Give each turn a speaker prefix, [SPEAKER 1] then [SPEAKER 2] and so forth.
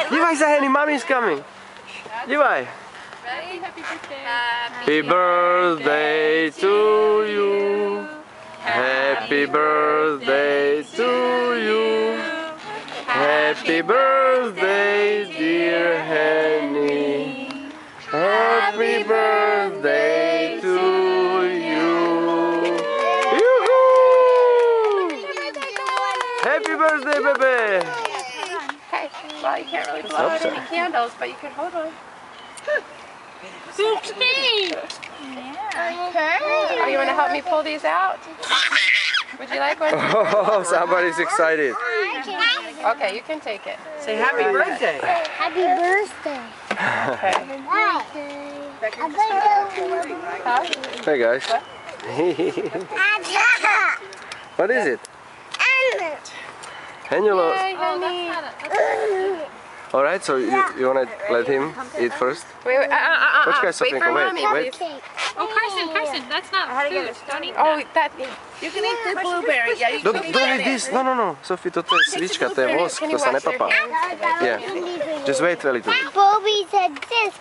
[SPEAKER 1] Dívaj sa, Henny, mommy's coming. Dívaj.
[SPEAKER 2] Ready? Happy birthday.
[SPEAKER 1] Happy birthday to you. Happy birthday to you. Happy birthday, dear Henny. Happy birthday to you. Yoo-hoo! Happy birthday, baby.
[SPEAKER 2] Okay. Well, you can't really blow out any candles, but you can hold one.
[SPEAKER 3] Okay.
[SPEAKER 2] Oh, you want to help me pull these out? Would you like one?
[SPEAKER 1] Oh, somebody's excited.
[SPEAKER 2] Okay, you can take it.
[SPEAKER 4] Say happy birthday.
[SPEAKER 3] Happy birthday.
[SPEAKER 1] Hey guys. What is it? Henny.
[SPEAKER 2] Yay, honey.
[SPEAKER 1] Alright, so you wanna let him eat first?
[SPEAKER 2] Wait,
[SPEAKER 1] Počkaj,
[SPEAKER 2] wait
[SPEAKER 1] Sopinko,
[SPEAKER 2] for
[SPEAKER 1] wait,
[SPEAKER 2] mommy,
[SPEAKER 1] wait.
[SPEAKER 2] please.
[SPEAKER 3] Oh, Carson, that's not food. Don't eat
[SPEAKER 2] Oh,
[SPEAKER 3] that.
[SPEAKER 2] you can eat the blueberry. Yeah, you
[SPEAKER 1] Don't eat this. No. Sophie, toto je svička, to je vosk, to sa nepapá. Yeah. Just wait a little.
[SPEAKER 3] Bobby said this.